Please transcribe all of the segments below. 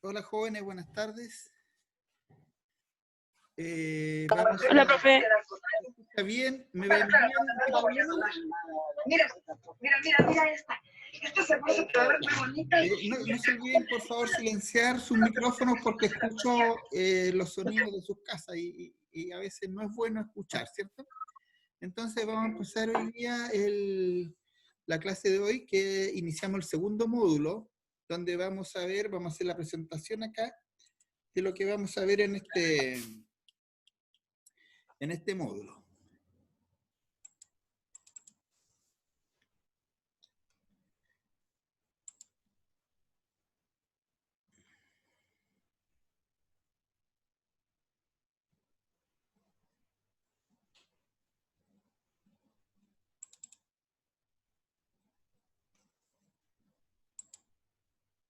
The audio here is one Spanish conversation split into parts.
Hola jóvenes, buenas tardes. Hola, profe. ¿Está bien? ¿Me ven bien? Mira esta. Esta se puede ver muy bonita. No se olviden, por favor, silenciar sus micrófonos porque escucho los sonidos de sus casas y a veces no es bueno escuchar, ¿cierto? Entonces vamos a empezar hoy día la clase de hoy, que iniciamos el segundo módulo, donde vamos a hacer la presentación acá de lo que vamos a ver en este módulo.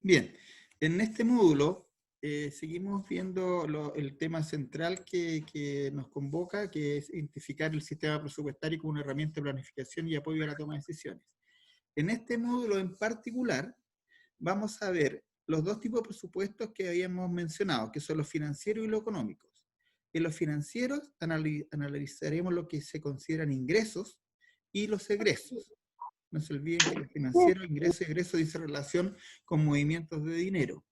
Bien, en este módulo seguimos viendo el tema central que nos convoca, que es identificar el sistema presupuestario como una herramienta de planificación y apoyo a la toma de decisiones. En este módulo en particular vamos a ver los dos tipos de presupuestos que habíamos mencionado, que son los financieros y los económicos. En los financieros analizaremos lo que se consideran ingresos y los egresos. No se olviden que el financiero, ingreso y egreso dice relación con movimientos de dinero.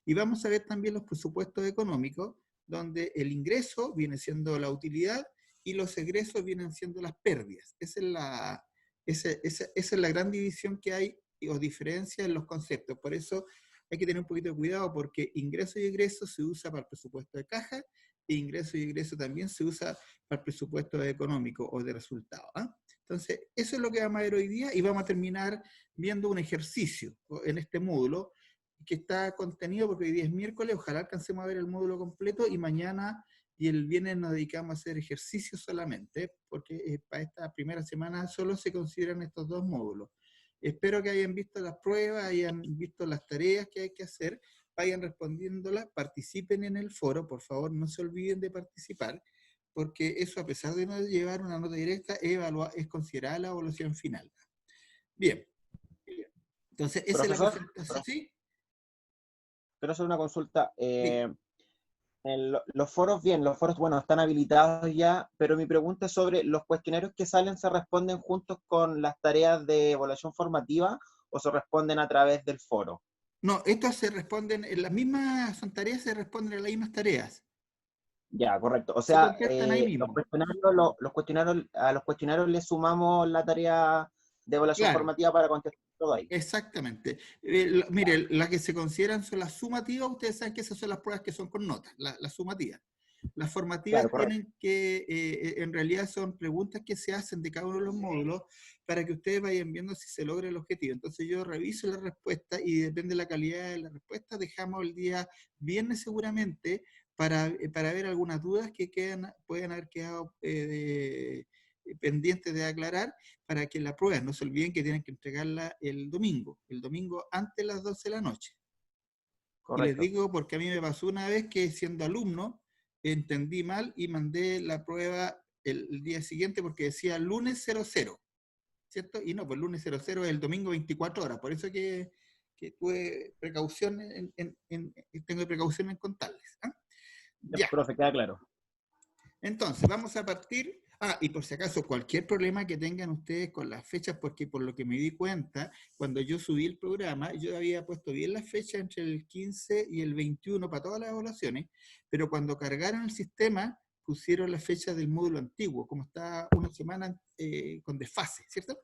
Y vamos a ver también los presupuestos económicos, donde el ingreso viene siendo la utilidad y los egresos vienen siendo las pérdidas. Esa es la gran división que hay o diferencia en los conceptos. Por eso hay que tener un poquito de cuidado, porque ingreso y egreso se usa para el presupuesto de caja, e ingreso y egreso también se usa para el presupuesto económico o de resultado. Entonces, eso es lo que vamos a ver hoy día, y vamos a terminar viendo un ejercicio en este módulo que está contenido, porque hoy día es miércoles, ojalá alcancemos a ver el módulo completo, y mañana y el viernes nos dedicamos a hacer ejercicios solamente, porque para esta primera semana solo se consideran estos dos módulos. Espero que hayan visto las pruebas, hayan visto las tareas que hay que hacer, vayan respondiéndolas, participen en el foro, por favor, no se olviden de participar, porque eso, a pesar de no llevar una nota directa, es considerada la evaluación final. Bien. Entonces, esa es la presentación. ¿Sí? Quiero hacer una consulta. Sí. Los foros, bueno, están habilitados ya, pero mi pregunta es sobre los cuestionarios que salen, ¿se responden juntos con las tareas de evaluación formativa o se responden a través del foro? No, estas se responden, en las mismas son tareas, se responden a las mismas tareas. Ya, correcto. O Se sea, contestan ahí mismo. a los cuestionarios le sumamos la tarea de evaluación Claro, formativa para contestar todo ahí. exactamente. Mire, las que se consideran son las sumativas. Ustedes saben que esas son las pruebas que son con notas, las sumativas. Las formativas Claro, tienen que, en realidad son preguntas que se hacen de cada uno de los módulos para que ustedes vayan viendo si se logra el objetivo. Entonces yo reviso la respuesta y depende de la calidad de la respuesta, dejamos el día viernes seguramente para ver algunas dudas que pueden haber quedado pendientes de aclarar, para que la prueben. No se olviden que tienen que entregarla el domingo antes de las 12 de la noche. correcto. Y les digo porque a mí me pasó una vez que, siendo alumno, entendí mal y mandé la prueba el día siguiente porque decía lunes 00, ¿cierto? Y no, pues lunes 00 es el domingo 24 horas, por eso que tuve precaución tengo precaución en contarles. Ya. Profe, queda claro. Entonces, vamos a partir. Y por si acaso, cualquier problema que tengan ustedes con las fechas, porque por lo que me di cuenta, cuando yo subí el programa, yo había puesto bien las fechas entre el 15 y el 21 para todas las evaluaciones, pero cuando cargaron el sistema, pusieron las fechas del módulo antiguo, como está una semana con desfase, ¿cierto?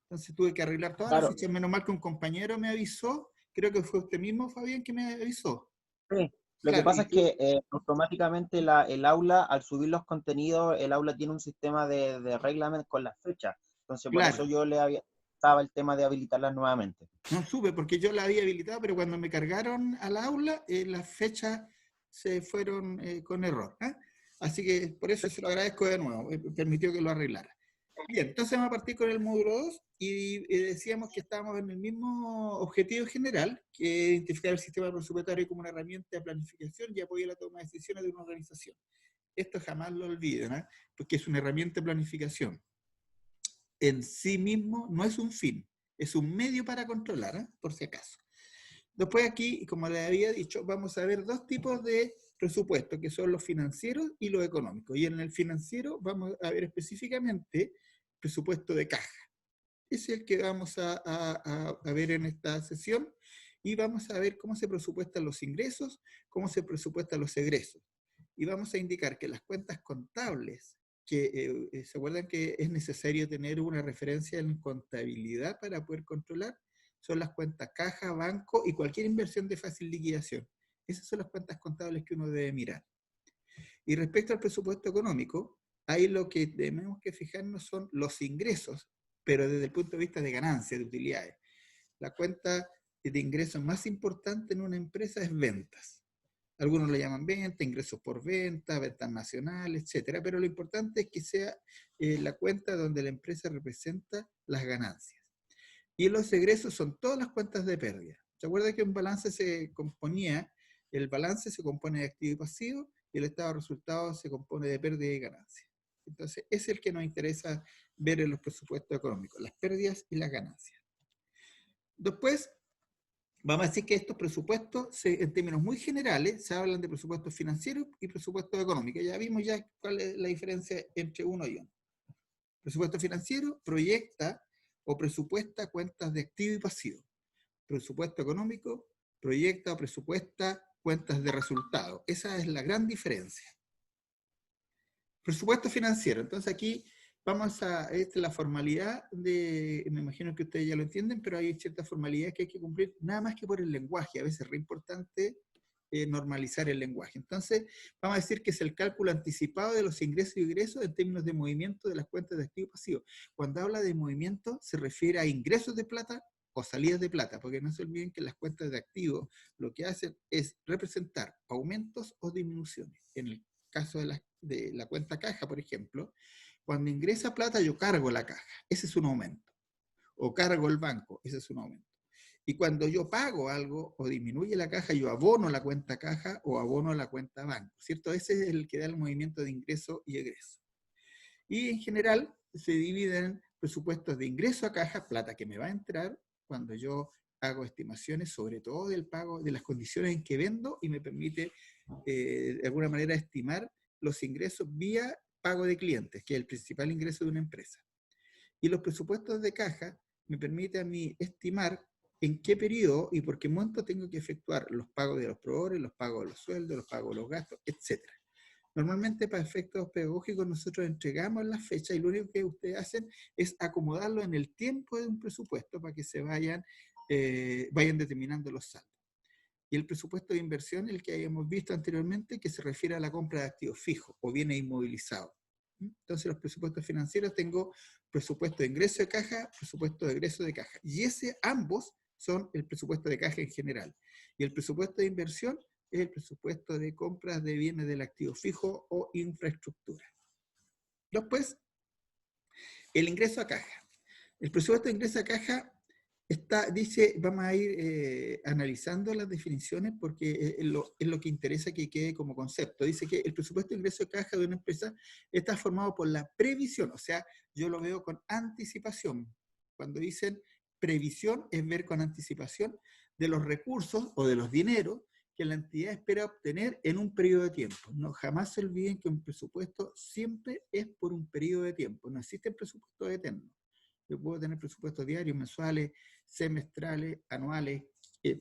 Entonces tuve que arreglar todas las fechas, menos mal que un compañero me avisó, creo que fue usted mismo, Fabián, que me avisó. Sí. Lo Claro, que pasa es que automáticamente el aula, al subir los contenidos, el aula tiene un sistema de reglamento con las fechas. Entonces, por claro. eso yo estaba el tema de habilitarlas nuevamente. No supe, porque yo la había habilitado, pero cuando me cargaron al aula, las fechas se fueron con error. Así que por eso se lo agradezco de nuevo, permitió que lo arreglara. Bien, entonces vamos a partir con el módulo 2 y decíamos que estábamos en el mismo objetivo general, que es identificar el sistema presupuestario como una herramienta de planificación y apoyo a la toma de decisiones de una organización. Esto jamás lo olviden, porque es una herramienta de planificación. En sí mismo no es un fin, es un medio para controlar, por si acaso. Después aquí, como les había dicho, vamos a ver dos tipos de presupuestos, que son los financieros y los económicos. Y en el financiero vamos a ver específicamente presupuesto de caja. Ese es el que vamos a ver en esta sesión, y vamos a ver cómo se presupuestan los ingresos, cómo se presupuestan los egresos. Y vamos a indicar que las cuentas contables, que se acuerdan que es necesario tener una referencia en contabilidad para poder controlar, son las cuentas caja, banco y cualquier inversión de fácil liquidación. Esas son las cuentas contables que uno debe mirar. Y respecto al presupuesto económico, ahí lo que tenemos que fijarnos son los ingresos, pero desde el punto de vista de ganancias, de utilidades. La cuenta de ingresos más importante en una empresa es ventas. Algunos lo llaman venta, ingresos por venta, ventas nacionales, etcétera, pero lo importante es que sea la cuenta donde la empresa representa las ganancias. Y los egresos son todas las cuentas de pérdida. ¿Se acuerda que un balance el balance se compone de activo y pasivo, y el estado de resultados se compone de pérdida y ganancia? Entonces, es el que nos interesa ver en los presupuestos económicos, las pérdidas y las ganancias. Después, vamos a decir que estos presupuestos, en términos muy generales, se hablan de presupuestos financieros y presupuestos económicos. Ya vimos ya cuál es la diferencia entre uno y otro. Presupuesto financiero proyecta o presupuesta cuentas de activo y pasivo. Presupuesto económico proyecta o presupuesta cuentas de resultado. Esa es la gran diferencia. Presupuesto financiero. Entonces aquí esta es la formalidad me imagino que ustedes ya lo entienden, pero hay ciertas formalidades que hay que cumplir, nada más que por el lenguaje. A veces es re importante normalizar el lenguaje. Entonces, vamos a decir que es el cálculo anticipado de los ingresos y egresos en términos de movimiento de las cuentas de activo y pasivo. Cuando habla de movimiento, se refiere a ingresos de plata o salidas de plata, porque no se olviden que las cuentas de activo lo que hacen es representar aumentos o disminuciones. En el caso de la cuenta caja, por ejemplo, cuando ingresa plata yo cargo la caja, ese es un aumento. O cargo el banco, ese es un aumento. Y cuando yo pago algo o disminuye la caja, yo abono la cuenta caja o abono la cuenta banco, ¿cierto? Ese es el que da el movimiento de ingreso y egreso. Y en general se dividen presupuestos de ingreso a caja, plata que me va a entrar cuando yo hago estimaciones, sobre todo del pago, de las condiciones en que vendo, y me permite de alguna manera estimar los ingresos vía pago de clientes, que es el principal ingreso de una empresa. Y los presupuestos de caja me permiten a mí estimar en qué periodo y por qué monto tengo que efectuar los pagos de los proveedores, los pagos de los sueldos, los pagos de los gastos, etc. Normalmente, para efectos pedagógicos, nosotros entregamos las fechas y lo único que ustedes hacen es acomodarlo en el tiempo de un presupuesto para que se vayan determinando los saldos. Y el presupuesto de inversión, el que habíamos visto anteriormente, que se refiere a la compra de activos fijos o bienes inmovilizados. Entonces, los presupuestos financieros, tengo presupuesto de ingreso de caja, presupuesto de egreso de caja. Y ambos son el presupuesto de caja en general. Y el presupuesto de inversión es el presupuesto de compras de bienes del activo fijo o infraestructura. Después, el ingreso a caja. El presupuesto de ingreso a caja dice, vamos a ir analizando las definiciones porque es lo que interesa que quede como concepto. Dice que el presupuesto de ingreso de caja de una empresa está formado por la previsión, o sea, yo lo veo con anticipación. Cuando dicen previsión, es ver con anticipación de los recursos o de los dineros que la entidad espera obtener en un periodo de tiempo. No, jamás se olviden que un presupuesto siempre es por un periodo de tiempo. No existen presupuestos eternos. Yo puedo tener presupuestos diarios, mensuales, semestrales, anuales,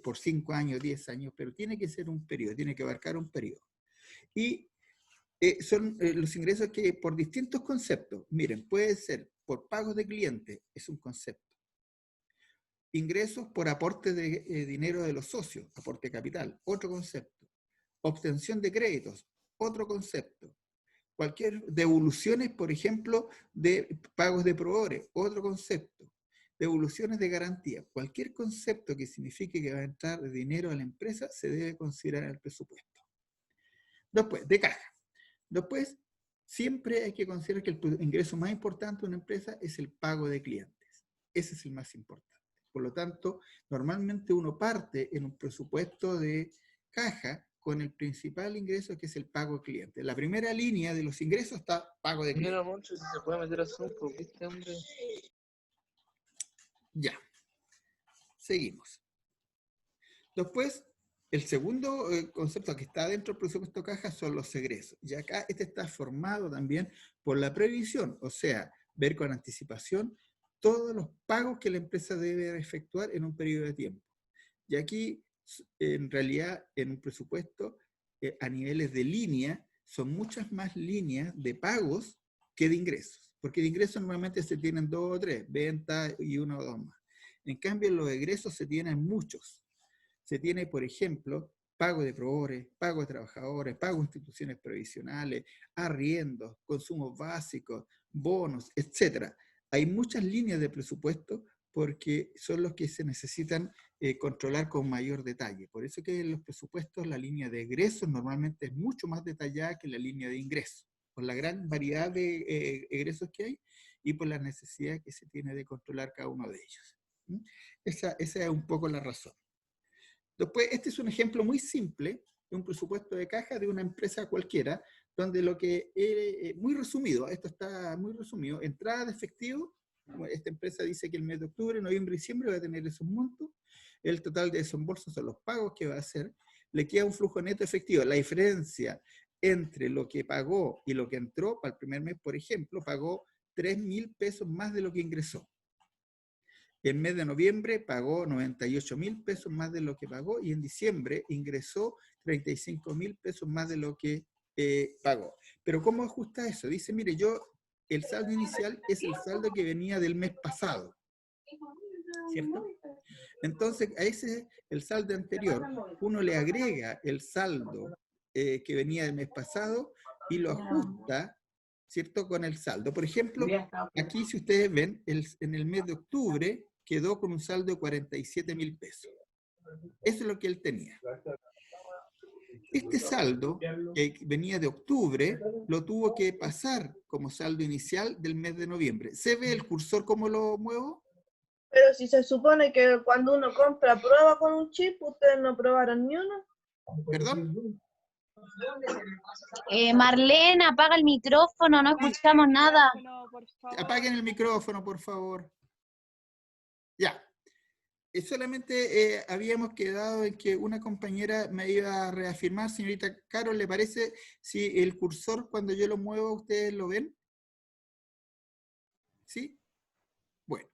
por 5 años, 10 años, pero tiene que ser un periodo, tiene que abarcar un periodo. Y son los ingresos que por distintos conceptos, miren, puede ser por pagos de clientes, es un concepto. Ingresos por aporte de dinero de los socios, aporte capital, otro concepto. Obtención de créditos, otro concepto. Cualquier devoluciones, por ejemplo, de pagos de proveedores, otro concepto. Devoluciones de garantía. Cualquier concepto que signifique que va a entrar dinero a la empresa se debe considerar en el presupuesto. Después, de caja. Después, siempre hay que considerar que el ingreso más importante de una empresa es el pago de clientes. Ese es el más importante. Por lo tanto, normalmente uno parte en un presupuesto de caja con el principal ingreso, que es el pago de clientes. La primera línea de los ingresos está pago de clientes. Mira, Moncho, si se puede meter a Zoom, ¿viste, hombre? Ya. Seguimos. Después, el segundo concepto que está dentro del presupuesto caja son los egresos. Y acá este está formado también por la previsión, o sea, ver con anticipación todos los pagos que la empresa debe efectuar en un periodo de tiempo. Y aquí, en realidad, en un presupuesto, a niveles de línea, son muchas más líneas de pagos que de ingresos. Porque de ingresos normalmente se tienen 2 o 3, ventas y 1 o 2 más. En cambio, en los egresos se tienen muchos. Se tiene, por ejemplo, pago de proveedores, pago de trabajadores, pago de instituciones previsionales, arriendos, consumos básicos, bonos, etc. Hay muchas líneas de presupuesto porque son los que se necesitan controlar con mayor detalle. Por eso que en los presupuestos la línea de egresos normalmente es mucho más detallada que la línea de ingresos, por la gran variedad de egresos que hay y por la necesidad que se tiene de controlar cada uno de ellos. Esa es un poco la razón. Después, este es un ejemplo muy simple de un presupuesto de caja de una empresa cualquiera, donde lo que, muy resumido, esto está muy resumido, entrada de efectivo, esta empresa dice que el mes de octubre, noviembre y diciembre va a tener esos montos, el total de desembolsos son los pagos que va a hacer, le queda un flujo neto efectivo, la diferencia entre lo que pagó y lo que entró, para el primer mes, por ejemplo, pagó 3.000 pesos más de lo que ingresó. En mes de noviembre pagó 98.000 pesos más de lo que pagó y en diciembre ingresó 35.000 pesos más de lo que pagó. Pero ¿cómo ajusta eso? Dice, mire, el saldo inicial es el saldo que venía del mes pasado, ¿cierto? Entonces, a ese, el saldo anterior, uno le agrega el saldo que venía del mes pasado y lo ajusta, ¿cierto?, con el saldo. Por ejemplo, aquí si ustedes ven, en el mes de octubre quedó con un saldo de 47.000 pesos. Eso es lo que él tenía. Este saldo que venía de octubre lo tuvo que pasar como saldo inicial del mes de noviembre. ¿Se ve el cursor cómo lo muevo? Pero si se supone que cuando uno compra prueba con un chip, ¿ustedes no probaron ni uno? ¿Perdón? Marlene, apaga el micrófono, no escuchamos nada. Apaguen el micrófono, por favor. Ya. Solamente habíamos quedado en que una compañera me iba a reafirmar. Señorita Carol, ¿le parece si el cursor cuando yo lo muevo ustedes lo ven? ¿Sí? Bueno.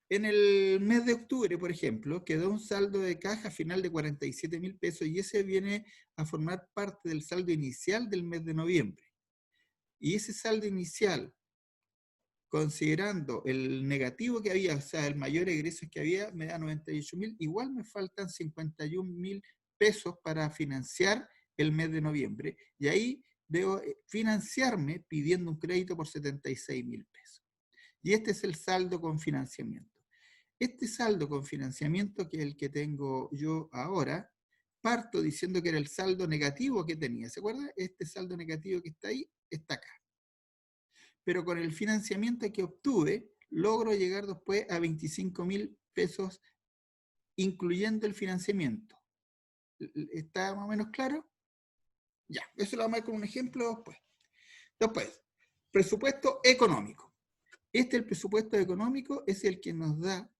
En el mes de octubre, por ejemplo, quedó un saldo de caja final de 47.000 pesos y ese viene a formar parte del saldo inicial del mes de noviembre. Y ese saldo inicial, considerando el negativo que había, o sea, el mayor egreso que había, me da 98.000, igual me faltan 51.000 pesos para financiar el mes de noviembre, y ahí debo financiarme pidiendo un crédito por 76.000 pesos. Y este es el saldo con financiamiento. Este saldo con financiamiento, que es el que tengo yo ahora, parto diciendo que era el saldo negativo que tenía. ¿Se acuerda? Este saldo negativo que está ahí, está acá. Pero con el financiamiento que obtuve, logro llegar después a 25.000 pesos, incluyendo el financiamiento. ¿Está más o menos claro? Ya, eso lo vamos a ver con un ejemplo después. Después, presupuesto económico. El presupuesto económico es el que nos da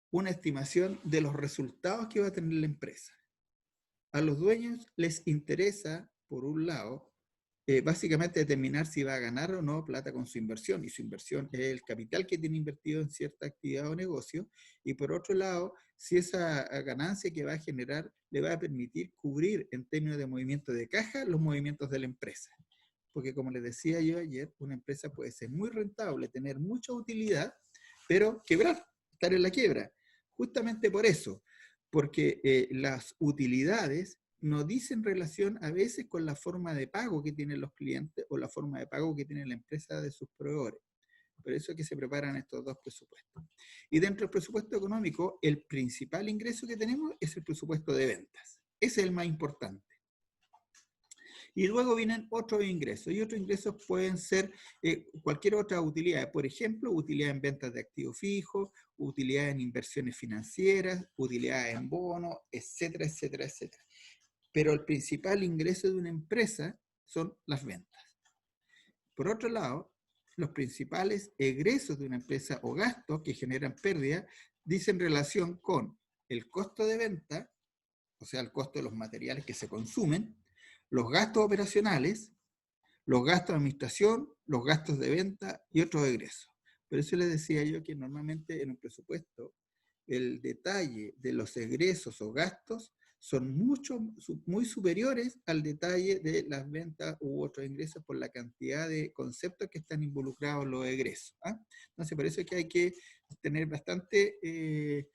una estimación de los resultados que va a tener la empresa. A los dueños les interesa, por un lado, básicamente determinar si va a ganar o no plata con su inversión, y su inversión es el capital que tiene invertido en cierta actividad o negocio, y por otro lado, si esa ganancia que va a generar le va a permitir cubrir en términos de movimiento de caja los movimientos de la empresa. Porque como les decía yo ayer, una empresa puede ser muy rentable, tener mucha utilidad, pero quebrar, estar en la quiebra. Justamente por eso, porque las utilidades no dicen relación a veces con la forma de pago que tienen los clientes o la forma de pago que tiene la empresa de sus proveedores. Por eso es que se preparan estos dos presupuestos. Y dentro del presupuesto económico, el principal ingreso que tenemos es el presupuesto de ventas. Ese es el más importante. Y luego vienen otros ingresos, y otros ingresos pueden ser cualquier otra utilidad, por ejemplo, utilidad en ventas de activos fijos, utilidad en inversiones financieras, utilidad en bonos, etcétera, etcétera, etcétera. Pero el principal ingreso de una empresa son las ventas. Por otro lado, los principales egresos de una empresa o gastos que generan pérdida dicen relación con el costo de venta, o sea, el costo de los materiales que se consumen, los gastos operacionales, los gastos de administración, los gastos de venta y otros egresos. Por eso les decía yo que normalmente en un presupuesto el detalle de los egresos o gastos son muy superiores al detalle de las ventas u otros ingresos por la cantidad de conceptos que están involucrados en los egresos. ¿Ah? Entonces, por eso es que hay que tener bastante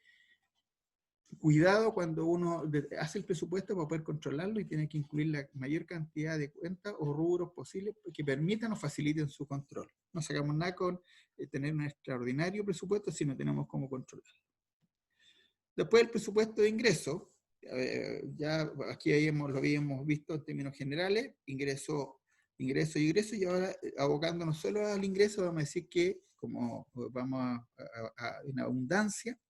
cuidado cuando uno hace el presupuesto para poder controlarlo y tiene que incluir la mayor cantidad de cuentas o rubros posibles que permitan o faciliten su control. No sacamos nada con tener un extraordinario presupuesto si no tenemos cómo controlarlo. Después el presupuesto de ingresos, ya aquí lo habíamos visto en términos generales, ingreso, y ahora abocándonos solo al ingreso, vamos a decir que, como vamos en abundancia,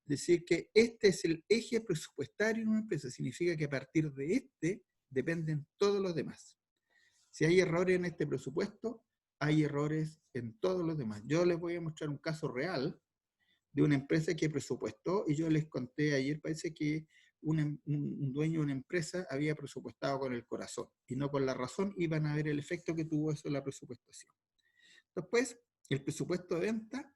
decir que este es el eje presupuestario en una empresa, significa que a partir de este dependen todos los demás. Si hay errores en este presupuesto, hay errores en todos los demás. Yo les voy a mostrar un caso real de una empresa que presupuestó, y yo les conté ayer, parece que un dueño de una empresa había presupuestado con el corazón y no con la razón, y van a ver el efecto que tuvo eso en la presupuestación. Después, el presupuesto de venta,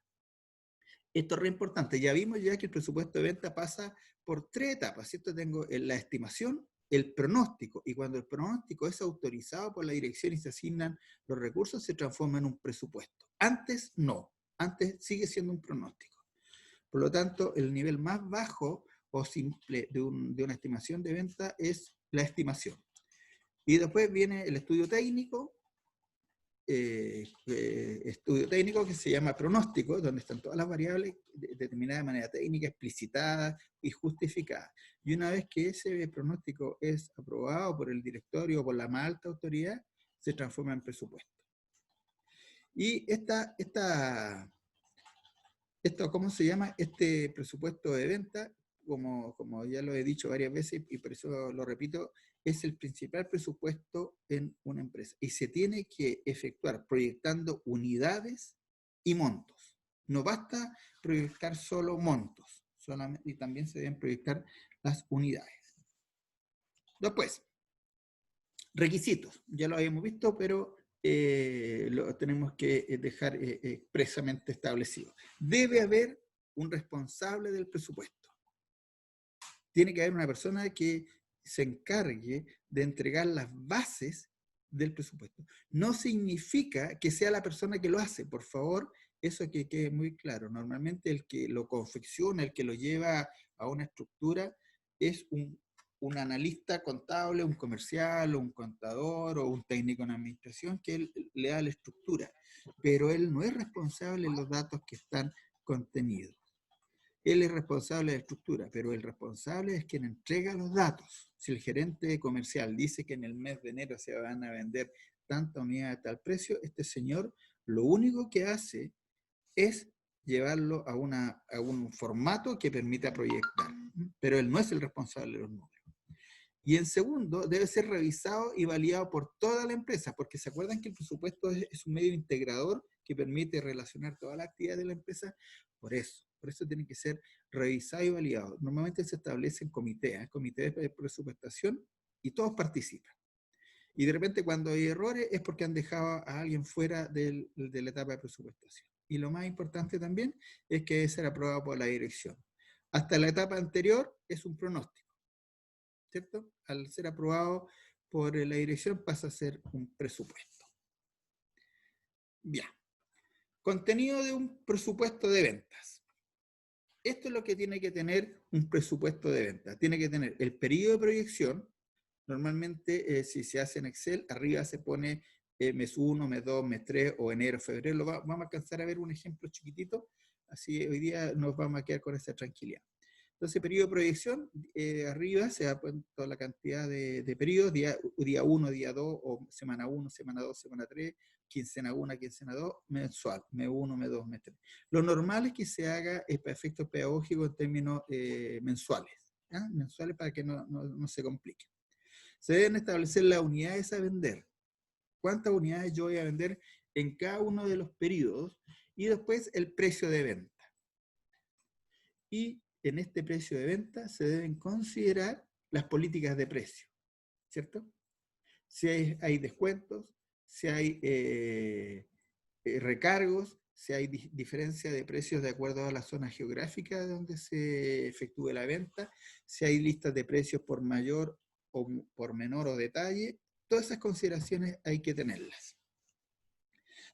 esto es re importante, ya vimos ya que el presupuesto de venta pasa por 3 etapas, ¿cierto? Tengo la estimación, el pronóstico, y cuando el pronóstico es autorizado por la dirección y se asignan los recursos, se transforma en un presupuesto. Antes no, antes sigue siendo un pronóstico. Por lo tanto, el nivel más bajo o simple de una estimación de venta es la estimación. Y después viene el estudio técnico que se llama pronóstico, donde están todas las variables determinadas de manera técnica, explicitada y justificada. Y una vez que ese pronóstico es aprobado por el directorio o por la más alta autoridad, se transforma en presupuesto. Y esto, ¿cómo se llama? Este presupuesto de venta, como ya lo he dicho varias veces y por eso lo repito, es el principal presupuesto en una empresa. Y se tiene que efectuar proyectando unidades y montos. No basta proyectar solo montos, y también se deben proyectar las unidades. Después, requisitos. Ya lo habíamos visto, pero lo tenemos que dejar expresamente establecido. Debe haber un responsable del presupuesto. Tiene que haber una persona que se encargue de entregar las bases del presupuesto. No significa que sea la persona que lo hace, por favor, eso que quede muy claro. Normalmente el que lo confecciona, el que lo lleva a una estructura, es un analista contable, un comercial, o un contador, o un técnico en administración, que él le da la estructura, pero él no es responsable de los datos que están contenidos. Él es responsable de la estructura, pero el responsable es quien entrega los datos. Si el gerente comercial dice que en el mes de enero se van a vender tanta unidad a tal precio, este señor lo único que hace es llevarlo a un formato que permita proyectar, pero él no es el responsable de los números. Y en segundo, debe ser revisado y validado por toda la empresa, porque se acuerdan que el presupuesto es un medio integrador que permite relacionar toda la actividad de la empresa. Por eso tiene que ser revisado y validado. Normalmente se establecen comités de presupuestación y todos participan. Y de repente cuando hay errores es porque han dejado a alguien fuera de la etapa de presupuestación. Y lo más importante también es que debe ser aprobado por la dirección. Hasta la etapa anterior es un pronóstico, ¿cierto? Al ser aprobado por la dirección pasa a ser un presupuesto. Bien. Contenido de un presupuesto de ventas. Esto es lo que tiene que tener un presupuesto de ventas. Tiene que tener el periodo de proyección. Normalmente, si se hace en Excel, arriba se pone mes 1, mes 2, mes 3 o enero, febrero. Vamos a alcanzar a ver un ejemplo chiquitito. Así hoy día nos vamos a quedar con esa tranquilidad. Entonces, periodo de proyección, arriba se da toda la cantidad de periodos, día 1, día 2, o semana 1, semana 2, semana 3, quincena 1, quincena 2, mensual, mes 1, mes 2, mes 3. Lo normal es que se haga para efectos pedagógicos en términos mensuales, ¿ya? Mensuales para que no se complique. Se deben establecer las unidades a vender. ¿Cuántas unidades yo voy a vender en cada uno de los periodos? Y después el precio de venta. Y en este precio de venta se deben considerar las políticas de precio, ¿cierto? Si hay descuentos, si hay recargos, si hay diferencia de precios de acuerdo a la zona geográfica donde se efectúe la venta, si hay listas de precios por mayor o por menor o detalle, todas esas consideraciones hay que tenerlas.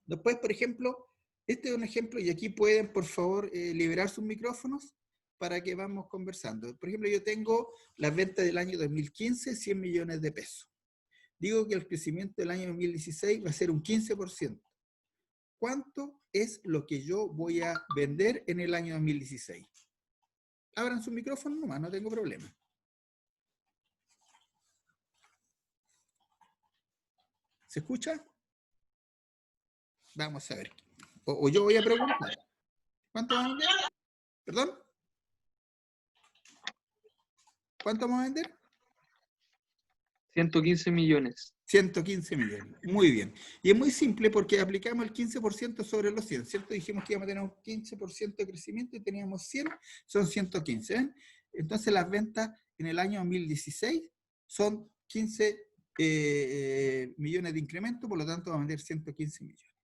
Después, por ejemplo, este es un ejemplo, y aquí pueden, por favor, liberar sus micrófonos para que vamos conversando. Por ejemplo, yo tengo las ventas del año 2015, 100 millones de pesos. Digo que el crecimiento del año 2016 va a ser un 15%. ¿Cuánto es lo que yo voy a vender en el año 2016? Abran su micrófono nomás, no tengo problema. ¿Se escucha? Vamos a ver. O yo voy a preguntar. ¿Cuánto vamos a vender? ¿Perdón? ¿Cuánto vamos a vender? 115 millones. 115 millones. Muy bien. Y es muy simple porque aplicamos el 15% sobre los 100, ¿cierto? Dijimos que íbamos a tener un 15% de crecimiento y teníamos 100, son 115. ¿Ven? Entonces las ventas en el año 2016 son 15 millones de incremento, por lo tanto vamos a vender 115 millones.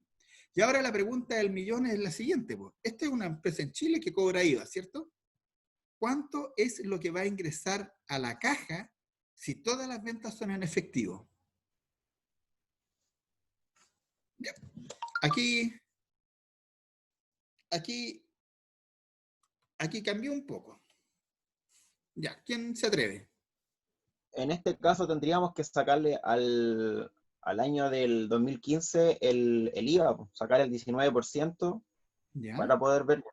Y ahora la pregunta del millón es la siguiente. Pues. Esta es una empresa en Chile que cobra IVA, ¿cierto? ¿Cuánto es lo que va a ingresar a la caja si todas las ventas son en efectivo? Ya. Aquí cambió un poco. Ya, ¿quién se atreve? En este caso tendríamos que sacarle al año del 2015 el IVA, pues, sacar el 19% ¿Ya? para poder ver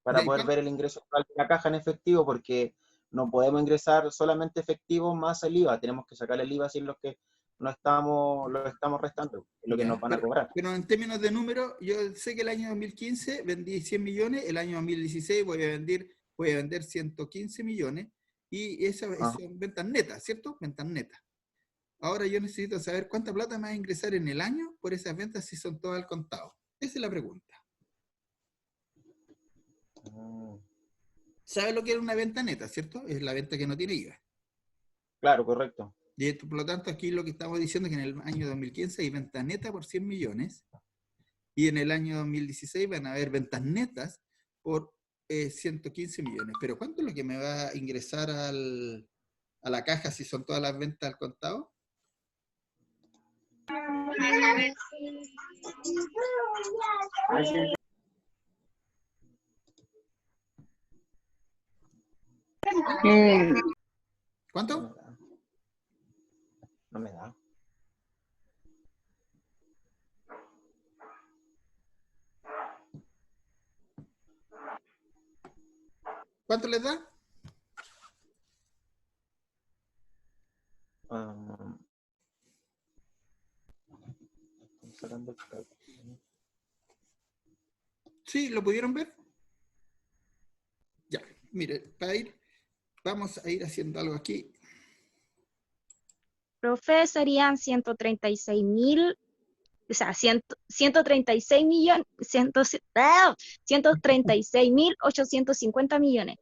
¿Ya? el ingreso total de la caja en efectivo, porque no podemos ingresar solamente efectivo más el IVA, tenemos que sacar el IVA sin lo que lo estamos restando, lo que Ya, nos van a cobrar. pero en términos de número, yo sé que el año 2015 vendí 100 millones, el año 2016 voy a vender 115 millones, y esas son ventas netas, ¿cierto? Ventas netas. Ahora yo necesito saber cuánta plata me va a ingresar en el año por esas ventas si son todas al contado. Esa es la pregunta. ¿Sabe lo que es una venta neta, cierto? Es la venta que no tiene IVA. Claro, correcto. Y por lo tanto, aquí lo que estamos diciendo es que en el año 2015 hay venta neta por 100 millones, y en el año 2016 van a haber ventas netas por 115 millones. Pero ¿cuánto es lo que me va a ingresar a la caja si son todas las ventas al contado? ¿Cuánto? No me da. ¿Cuánto les da? Sacando el cálculo. ¿Sí? ¿Lo pudieron ver? Ya, mire, vamos a ir haciendo algo aquí. Profe, serían 136.000, o sea, 136 millones, 136.850 millones,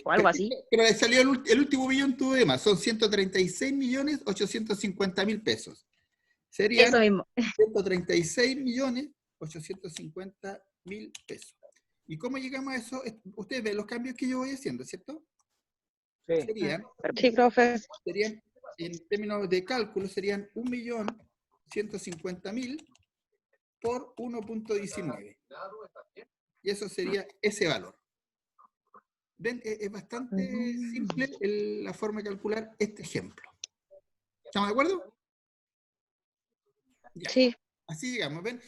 o algo así. Pero le salió el último millón tuvo de más, son 136.850.000 pesos. Serían Eso mismo. 136.850.000 pesos. ¿Y cómo llegamos a eso? Ustedes ven los cambios que yo voy haciendo, ¿cierto? Sí. Serían, en términos de cálculo, serían 1.150.000 por 1.19. Y eso sería ese valor. ¿Ven? Es bastante simple la forma de calcular este ejemplo. ¿Estamos de acuerdo? Ya. Sí. Así llegamos. ¿Ven?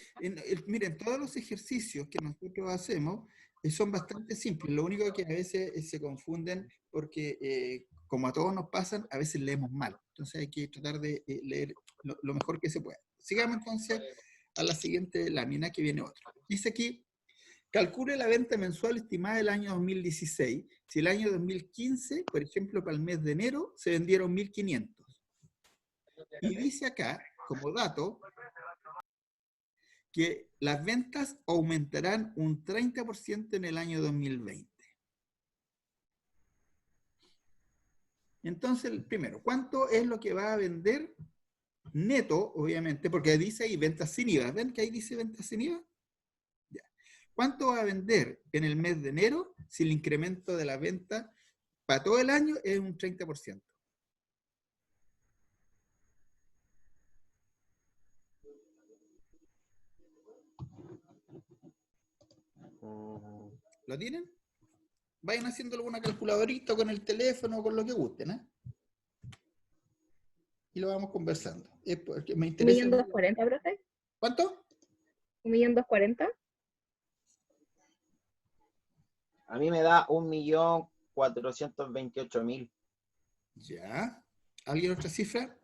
Miren, todos los ejercicios que nosotros hacemos son bastante simples. Lo único que a veces se confunden porque, como a todos nos pasan, a veces leemos mal. Entonces hay que tratar de leer lo mejor que se pueda. Sigamos entonces a la siguiente lámina, que viene otra. Dice aquí: calcule la venta mensual estimada del año 2016. Si el año 2015, por ejemplo, para el mes de enero, se vendieron 1.500. Y dice acá, como dato, que las ventas aumentarán un 30% en el año 2020. Entonces, primero, ¿cuánto es lo que va a vender neto, obviamente? Porque dice ahí ventas sin IVA. ¿Ven que ahí dice ventas sin IVA? Ya. ¿Cuánto va a vender en el mes de enero si el incremento de la venta para todo el año es un 30%? ¿Lo tienen? Vayan haciéndolo con una calculadorita, con el teléfono, con lo que gusten, ¿eh? Y lo vamos conversando. Es porque me interesa. 1.240.000, profe. ¿Cuánto? 1.240.000. A mí me da 1.428.000. Ya. ¿Alguien otra cifra?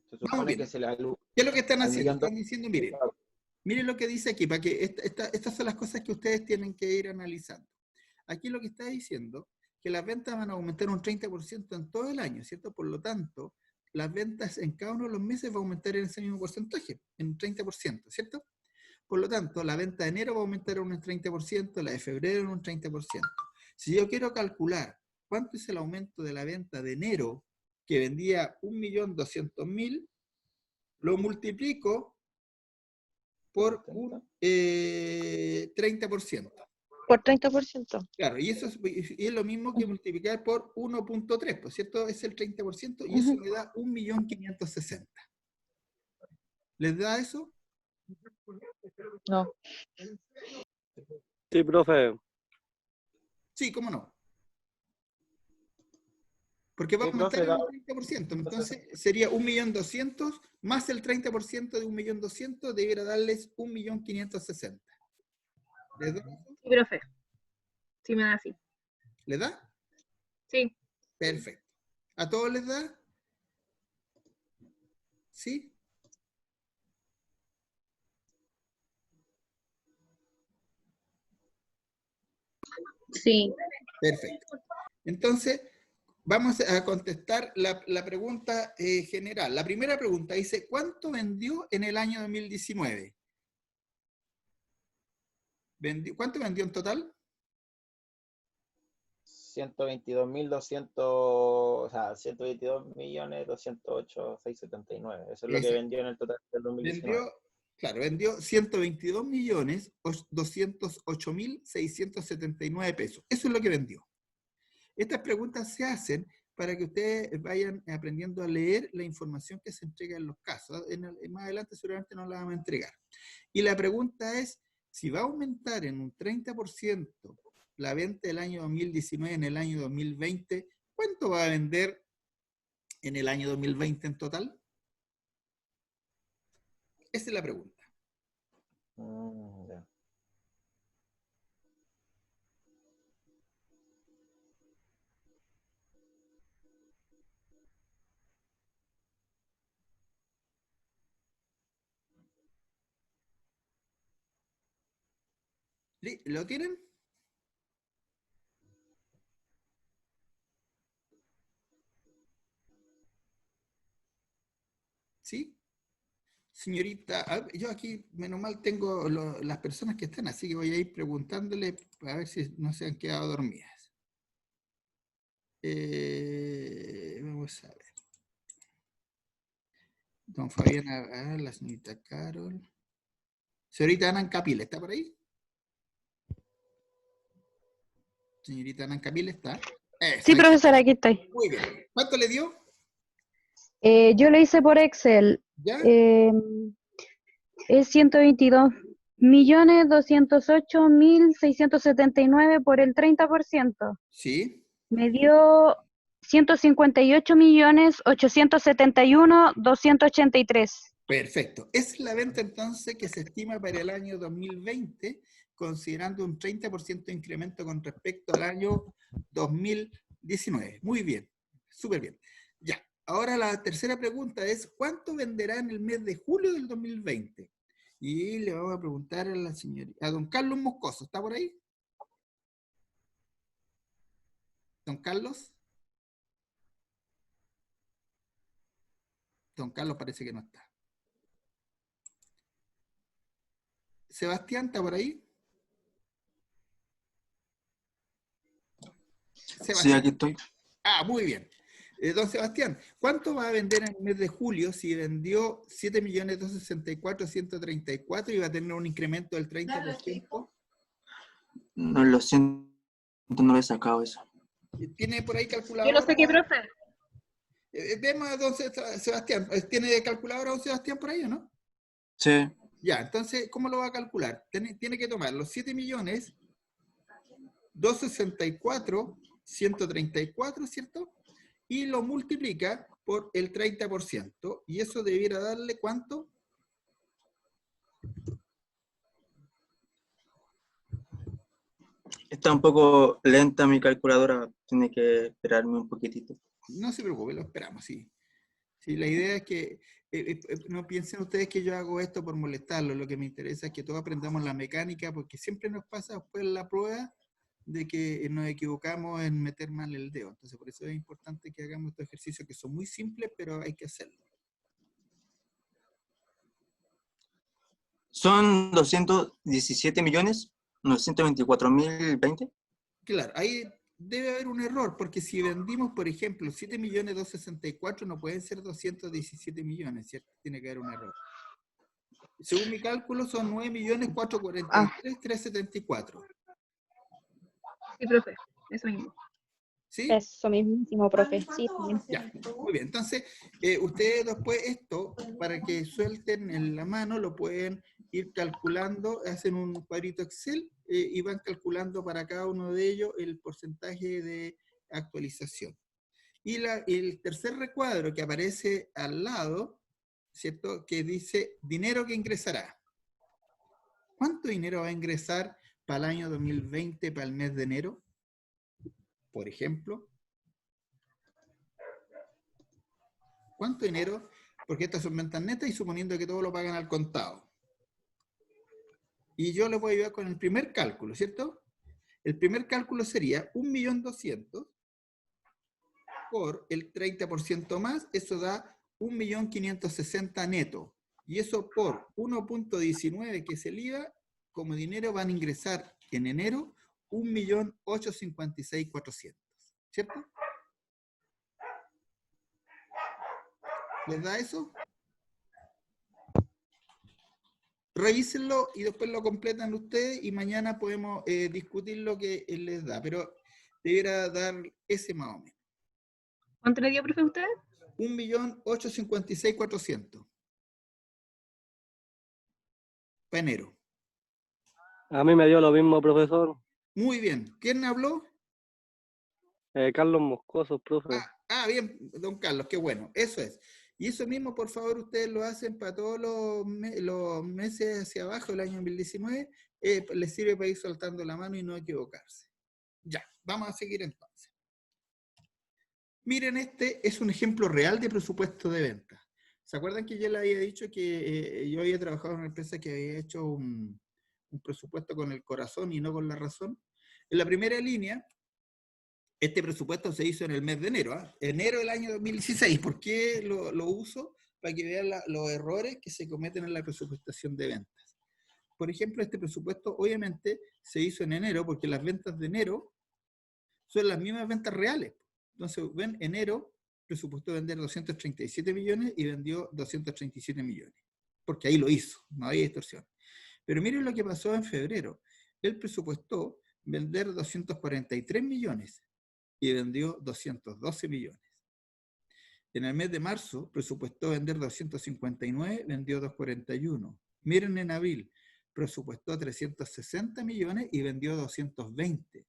Se Vamos supone bien. que se le alu- ¿Qué es lo que están al haciendo? millón Están diciendo, miren, miren lo que dice aquí, para que estas son las cosas que ustedes tienen que ir analizando. Aquí lo que está diciendo, que las ventas van a aumentar un 30% en todo el año, ¿cierto? Por lo tanto, las ventas en cada uno de los meses va a aumentar en ese mismo porcentaje, en un 30%, ¿cierto? Por lo tanto, la venta de enero va a aumentar en un 30%, la de febrero en un 30%. Si yo quiero calcular cuánto es el aumento de la venta de enero, que vendía 1.200.000, lo multiplico por un 30%. Por 30%. Claro, y eso es lo mismo que multiplicar por 1.3, ¿por cierto? Es el 30% y eso me da 1.560.000. ¿Les da eso? No. Sí, profe. Sí, ¿cómo no? Porque va a Sí, aumentar profe, en un 30%. Entonces sería 1.200.000 más el 30% de 1.200.000 debiera darles 1.560.000. ¿Les da eso? Sí, profe. Sí, me da así. ¿Les da? Sí. Perfecto. ¿A todos les da? ¿Sí? Sí. Perfecto. Entonces, vamos a contestar la pregunta general. La primera pregunta dice, ¿cuánto vendió en el año 2019? ¿Cuánto vendió en total? 122.200, o sea, 122.208.679. Eso es lo que Exacto. vendió en el total del 2019. Vendió 122.208.679 pesos. Eso es lo que vendió. Estas preguntas se hacen para que ustedes vayan aprendiendo a leer la información que se entrega en los casos. Más adelante seguramente nos la vamos a entregar. Y la pregunta es, si va a aumentar en un 30% la venta del año 2019 en el año 2020, ¿cuánto va a vender en el año 2020 en total? Esa es la pregunta. Ya. ¿Lo tienen? ¿Sí? Señorita, yo aquí, menos mal, tengo las personas que están, así que voy a ir preguntándole a ver si no se han quedado dormidas. Vamos a ver. Don Fabián, la señorita Carol. Señorita Ana Capile, ¿está por ahí? Señorita Ana Capile, ¿está? Eso, Sí, ahí está. profesora, aquí estoy. Muy bien. ¿Cuánto le dio? Yo lo hice por Excel. ¿Ya? Es 122.208.679 por el 30%. Sí. Me dio 158.871.283. Perfecto. Esa es la venta entonces que se estima para el año 2020, considerando un 30% de incremento con respecto al año 2019. Muy bien, súper bien. Ya, ahora la tercera pregunta es, ¿cuánto venderá en el mes de julio del 2020? Y le vamos a preguntar a la señorita, a don Carlos Moscoso, ¿está por ahí? Don Carlos. Don Carlos parece que no está. Sebastián, ¿está por ahí? Sebastián. Sí, aquí estoy. Ah, muy bien. Don Sebastián, ¿cuánto va a vender en el mes de julio si vendió 7.264.134 y va a tener un incremento del 30%? No lo siento, no lo he sacado eso. ¿Tiene por ahí Yo calculadora? lo sé que, profe. Vemos a don Sebastián. ¿Tiene calculadora don Sebastián por ahí o no? Sí. Ya, entonces, ¿cómo lo va a calcular? Tiene que tomar los 7.264.134, ¿cierto? Y lo multiplica por el 30%. Y eso debiera darle ¿cuánto? Está un poco lenta mi calculadora, tiene que esperarme un poquitito. No se preocupe, lo esperamos, sí. Sí, la idea es que no piensen ustedes que yo hago esto por molestarlos. Lo que me interesa es que todos aprendamos la mecánica, porque siempre nos pasa después en la prueba de que nos equivocamos en meter mal el dedo. Entonces, por eso es importante que hagamos estos ejercicios que son muy simples, pero hay que hacerlo. ¿Son 217.924.020? Claro, ahí debe haber un error, porque si vendimos, por ejemplo, 7.264.000, no pueden ser 217 millones, ¿cierto? Tiene que haber un error. Según mi cálculo, son 9.443.374. Sí, profe. Eso mismo. ¿Sí? Eso mismísimo, profe. Sí, también. Ya, muy bien. Entonces, ustedes después esto, para que suelten en la mano, lo pueden ir calculando, hacen un cuadrito Excel y van calculando para cada uno de ellos el porcentaje de actualización. Y el tercer recuadro que aparece al lado, ¿cierto? Que dice dinero que ingresará. ¿Cuánto dinero va a ingresar para el año 2020, para el mes de enero? Por ejemplo. ¿Cuánto dinero? Porque estas son ventas netas y suponiendo que todo lo pagan al contado. Y yo les voy a ayudar con el primer cálculo, ¿cierto? El primer cálculo sería 1.200.000 por el 30% más, eso da 1.560.000 neto. Y eso por 1.19 que es el IVA, como dinero van a ingresar en enero 1.856.400. ¿Cierto? ¿Les da eso? Revísenlo y después lo completan ustedes y mañana podemos discutir lo que les da, pero debiera dar ese más o menos. ¿Cuánto le dio, profe, usted? 1.856.400. Para enero. A mí me dio lo mismo, profesor. Muy bien. ¿Quién habló? Carlos Moscoso, profe. Bien, don Carlos, qué bueno. Eso es. Y eso mismo, por favor, ustedes lo hacen para todos los meses hacia abajo del año 2019. Les sirve para ir soltando la mano y no equivocarse. Ya, vamos a seguir entonces. Miren, este es un ejemplo real de presupuesto de venta. ¿Se acuerdan que yo les había dicho que yo había trabajado en una empresa que había hecho un presupuesto con el corazón y no con la razón? En la primera línea, este presupuesto se hizo en el mes de enero, enero del año 2016. ¿Por qué lo uso? Para que vean los errores que se cometen en la presupuestación de ventas. Por ejemplo, este presupuesto obviamente se hizo en enero porque las ventas de enero son las mismas ventas reales. Entonces, ven, enero presupuestó vender 237 millones y vendió 237 millones. Porque ahí lo hizo, no había distorsión. Pero miren lo que pasó en febrero. Él presupuestó vender 243 millones y vendió 212 millones. En el mes de marzo presupuestó vender 259, vendió 241. Miren en abril, presupuestó 360 millones y vendió 220.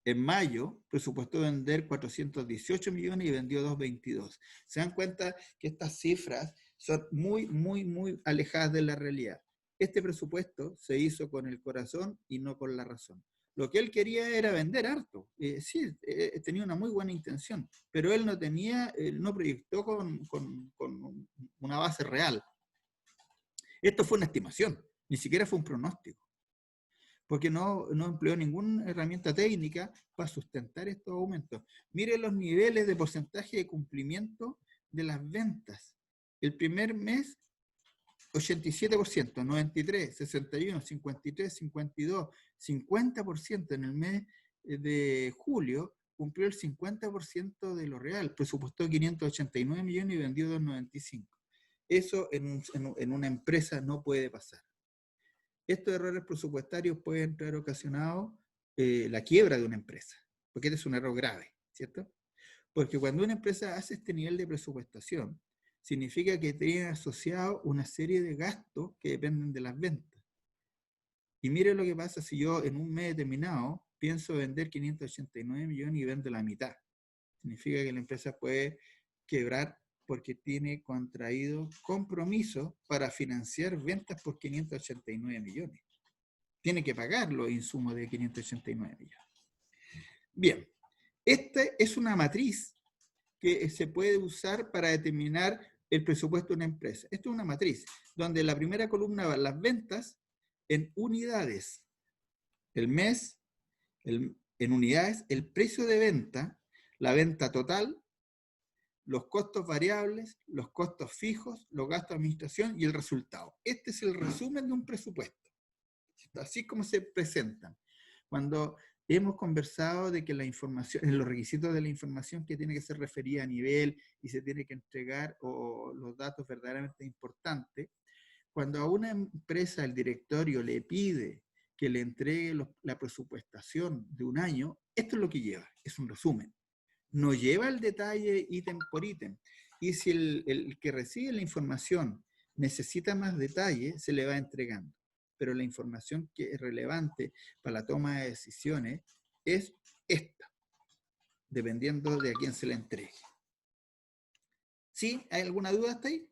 En mayo presupuestó vender 418 millones y vendió 222. Se dan cuenta que estas cifras son muy, muy, muy alejadas de la realidad. Este presupuesto se hizo con el corazón y no con la razón. Lo que él quería era vender harto. Sí, tenía una muy buena intención, pero él no proyectó con una base real. Esto fue una estimación, ni siquiera fue un pronóstico, porque no empleó ninguna herramienta técnica para sustentar estos aumentos. Mire los niveles de porcentaje de cumplimiento de las ventas. El primer mes, 87%, 93%, 61%, 53%, 52%, 50% en el mes de julio cumplió el 50% de lo real, presupuestó 589 millones y vendió 295. Eso en una empresa no puede pasar. Estos errores presupuestarios pueden haber ocasionado la quiebra de una empresa, porque este es un error grave, ¿cierto? Porque cuando una empresa hace este nivel de presupuestación, significa que tiene asociado una serie de gastos que dependen de las ventas. Y mire lo que pasa si yo en un mes determinado pienso vender 589 millones y vendo la mitad. Significa que la empresa puede quebrar porque tiene contraído compromisos para financiar ventas por 589 millones. Tiene que pagar los insumos de 589 millones. Bien, esta es una matriz que se puede usar para determinar el presupuesto de una empresa. Esto es una matriz, donde la primera columna van las ventas en unidades, el mes, en unidades, el precio de venta, la venta total, los costos variables, los costos fijos, los gastos de administración y el resultado. Este es el resumen de un presupuesto. Así como se presentan. Cuando hemos conversado de que la información, en los requisitos de la información que tiene que ser referida a nivel y se tiene que entregar o los datos verdaderamente importantes, cuando a una empresa el directorio le pide que le entregue la presupuestación de un año, esto es lo que lleva, es un resumen. No lleva el detalle ítem por ítem. Y si el que recibe la información necesita más detalle, se le va entregando. Pero la información que es relevante para la toma de decisiones es esta, dependiendo de a quién se le entregue. ¿Sí? ¿Hay alguna duda hasta ahí?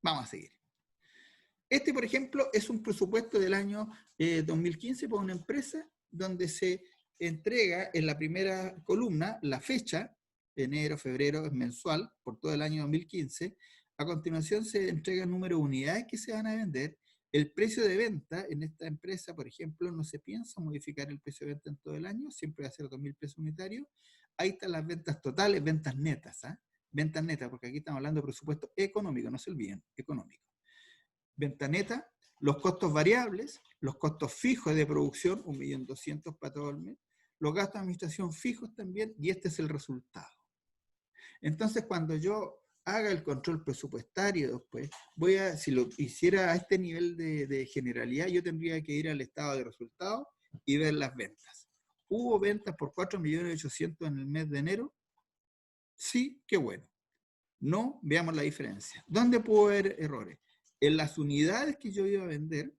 Vamos a seguir. Este, por ejemplo, es un presupuesto del año 2015 para una empresa donde se entrega en la primera columna la fecha, enero, febrero, es mensual, por todo el año 2015. A continuación se entrega el número de unidades que se van a vender, el precio de venta. En esta empresa, por ejemplo, no se piensa modificar el precio de venta en todo el año, siempre va a ser 2.000 pesos unitarios. Ahí están las ventas totales, ventas netas, ¿eh? Ventas netas, porque aquí estamos hablando de presupuesto económico, no se olviden, económico. Venta neta, los costos variables, los costos fijos de producción, 1.200.000 para todo el mes, los gastos de administración fijos también, y este es el resultado. Entonces, cuando yo haga el control presupuestario después, si lo hiciera a este nivel de generalidad, yo tendría que ir al estado de resultados y ver las ventas. ¿Hubo ventas por 4.800.000 en el mes de enero? Sí, qué bueno. No, veamos la diferencia. ¿Dónde puedo ver errores? ¿En las unidades que yo iba a vender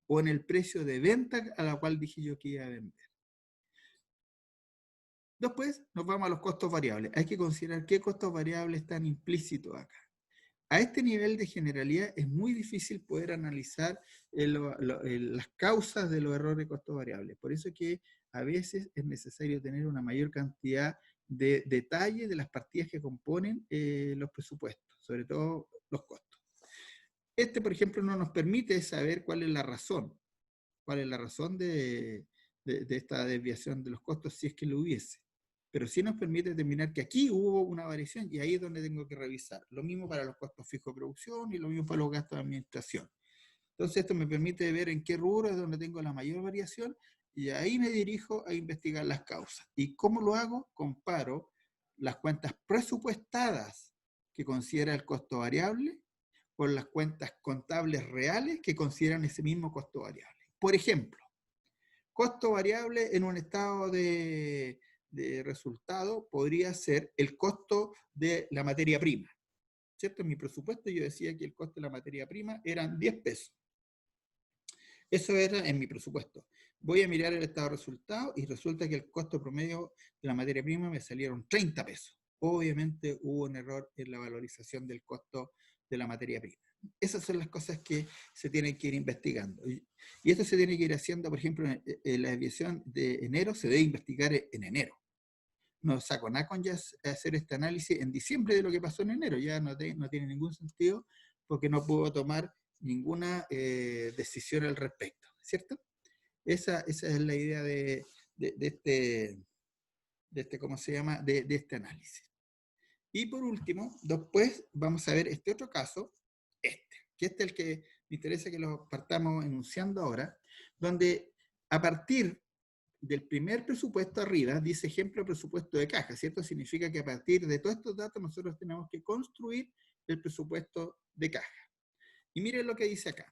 o en el precio de venta a la cual dije yo que iba a vender? Después nos vamos a los costos variables. Hay que considerar qué costos variables están implícitos acá. A este nivel de generalidad es muy difícil poder analizar las causas de los errores de costos variables. Por eso es que a veces es necesario tener una mayor cantidad de detalle de las partidas que componen los presupuestos, sobre todo los costos. Este, por ejemplo, no nos permite saber cuál es la razón de esta desviación de los costos, si es que lo hubiese. Pero sí nos permite determinar que aquí hubo una variación y ahí es donde tengo que revisar. Lo mismo para los costos fijos de producción y lo mismo para los gastos de administración. Entonces esto me permite ver en qué rubro es donde tengo la mayor variación y ahí me dirijo a investigar las causas. ¿Y cómo lo hago? Comparo las cuentas presupuestadas que considera el costo variable con las cuentas contables reales que consideran ese mismo costo variable. Por ejemplo, costo variable en un estado de resultado podría ser el costo de la materia prima. ¿Cierto? En mi presupuesto yo decía que el costo de la materia prima eran 10 pesos. Eso era en mi presupuesto. Voy a mirar el estado de resultado y resulta que el costo promedio de la materia prima me salieron 30 pesos. Obviamente hubo un error en la valorización del costo de la materia prima. Esas son las cosas que se tienen que ir investigando. Y esto se tiene que ir haciendo, por ejemplo, en la desviación de enero se debe investigar en enero. No saco nada con ya hacer este análisis en diciembre de lo que pasó en enero. Ya no tiene ningún sentido porque no puedo tomar ninguna decisión al respecto, ¿cierto? Esa es la idea de ¿cómo se llama? De este análisis. Y por último, después vamos a ver este otro caso, que este es el que me interesa que lo partamos enunciando ahora, donde a partir del primer presupuesto arriba dice ejemplo de presupuesto de caja, ¿cierto? Significa que a partir de todos estos datos nosotros tenemos que construir el presupuesto de caja. Y miren lo que dice acá.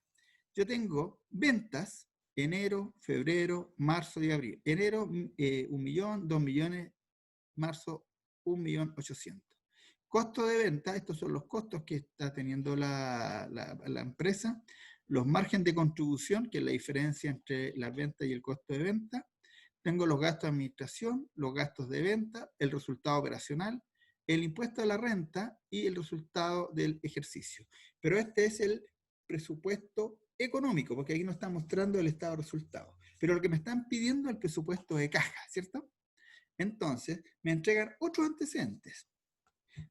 Yo tengo ventas enero, febrero, marzo y abril. Enero, 1 millón, 2 millones, marzo, 1.800.000. Costo de venta, estos son los costos que está teniendo la empresa. Los márgenes de contribución, que es la diferencia entre la venta y el costo de venta. Tengo los gastos de administración, los gastos de venta, el resultado operacional, el impuesto a la renta y el resultado del ejercicio. Pero este es el presupuesto económico, porque aquí nos está mostrando el estado de resultados. Pero lo que me están pidiendo es el presupuesto de caja, ¿cierto? Entonces, me entregan otros antecedentes.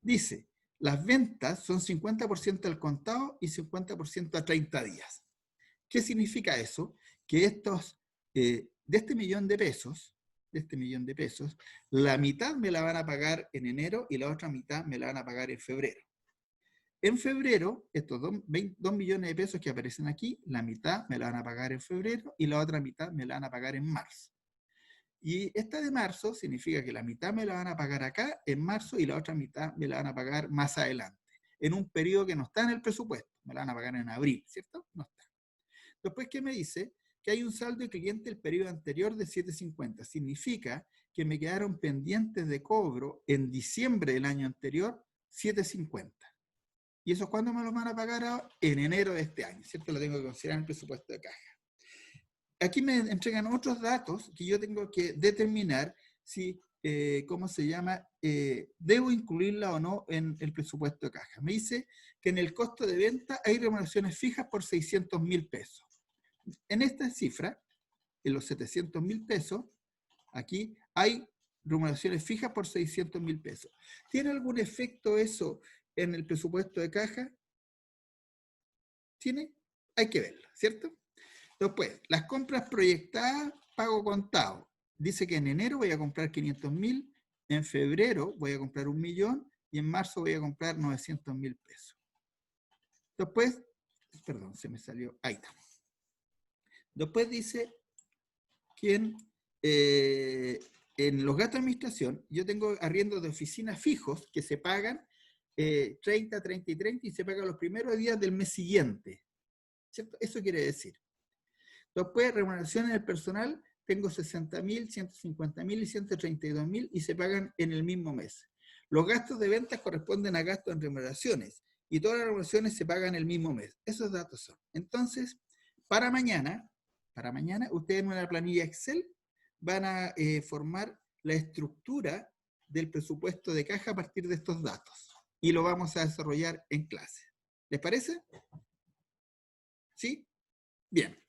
Dice, las ventas son 50% al contado y 50% a 30 días. ¿Qué significa eso? Que estos, de este millón de pesos, la mitad me la van a pagar en enero y la otra mitad me la van a pagar en febrero. En febrero, estos 2 millones de pesos que aparecen aquí, la mitad me la van a pagar en febrero y la otra mitad me la van a pagar en marzo. Y esta de marzo significa que la mitad me la van a pagar acá en marzo y la otra mitad me la van a pagar más adelante, en un periodo que no está en el presupuesto. Me la van a pagar en abril, ¿cierto? No está. Después, ¿qué me dice? Que hay un saldo de cliente del periodo anterior de 750. Significa que me quedaron pendientes de cobro en diciembre del año anterior 750. ¿Y eso cuándo me los van a pagar ahora? En enero de este año, ¿cierto? Lo tengo que considerar en el presupuesto de caja. Aquí me entregan otros datos que yo tengo que determinar si, ¿cómo se llama? Debo incluirla o no en el presupuesto de caja. Me dice que en el costo de venta hay remuneraciones fijas por 600.000 pesos. En esta cifra, en los 700.000 pesos, aquí hay remuneraciones fijas por 600.000 pesos. ¿Tiene algún efecto eso en el presupuesto de caja? ¿Tiene? Hay que verlo, ¿cierto? Después, las compras proyectadas, pago contado. Dice que en enero voy a comprar 500.000, en febrero voy a comprar 1 millón y en marzo voy a comprar 900.000 pesos. Después, perdón, se me salió, ahí está. Después dice que en los gastos de administración yo tengo arriendos de oficinas fijos que se pagan 30, 30 y 30 y se pagan los primeros días del mes siguiente, ¿cierto? Eso quiere decir. Después, remuneraciones del personal, tengo 60.000, 150.000 y 132.000 y se pagan en el mismo mes. Los gastos de ventas corresponden a gastos en remuneraciones y todas las remuneraciones se pagan el mismo mes. Esos datos son. Entonces, para mañana, ustedes en una planilla Excel van a formar la estructura del presupuesto de caja a partir de estos datos. Y lo vamos a desarrollar en clase. ¿Les parece? ¿Sí? Bien.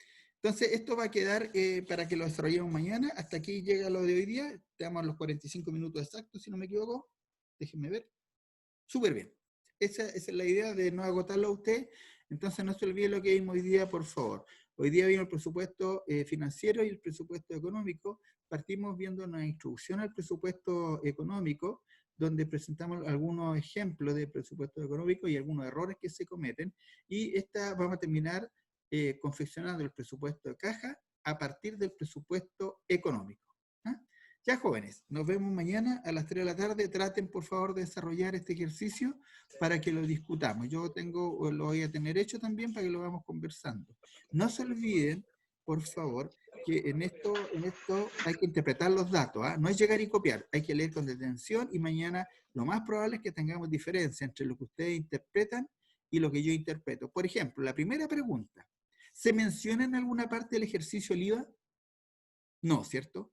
Entonces, esto va a quedar para que lo desarrollemos mañana. Hasta aquí llega lo de hoy día. Estamos a los 45 minutos exactos, si no me equivoco. Déjenme ver. Súper bien. Esa es la idea de no agotarlo a usted. Entonces, no se olvide lo que vimos hoy día, por favor. Hoy día vino el presupuesto financiero y el presupuesto económico. Partimos viendo una introducción al presupuesto económico, donde presentamos algunos ejemplos de presupuesto económico y algunos errores que se cometen. Y vamos a terminar confeccionando el presupuesto de caja a partir del presupuesto económico. ¿Ah? Ya, jóvenes, nos vemos mañana a las 3 de la tarde. Traten, por favor, de desarrollar este ejercicio para que lo discutamos. Yo lo voy a tener hecho también para que lo vamos conversando. No se olviden, por favor, que en esto hay que interpretar los datos. ¿Ah? No es llegar y copiar, hay que leer con detención y mañana lo más probable es que tengamos diferencia entre lo que ustedes interpretan y lo que yo interpreto. Por ejemplo, la primera pregunta. ¿Se menciona en alguna parte del ejercicio el IVA? No, ¿cierto?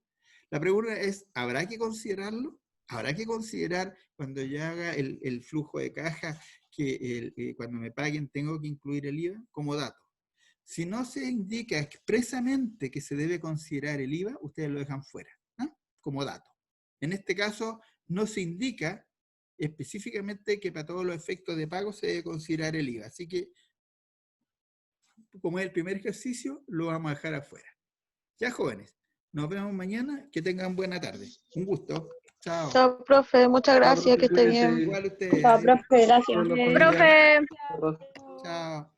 La pregunta es, ¿habrá que considerarlo? ¿Habrá que considerar cuando yo haga el flujo de caja que cuando me paguen tengo que incluir el IVA como dato? Si no se indica expresamente que se debe considerar el IVA, ustedes lo dejan fuera, ¿eh? Como dato. En este caso, no se indica específicamente que para todos los efectos de pago se debe considerar el IVA. Así que, como es el primer ejercicio, lo vamos a dejar afuera. Ya, jóvenes, nos vemos mañana. Que tengan buena tarde. Un gusto. Chao. Chao, profe. Muchas gracias. Que esté bien. Igual ustedes. Chao, profe. Gracias. Profe. Chao.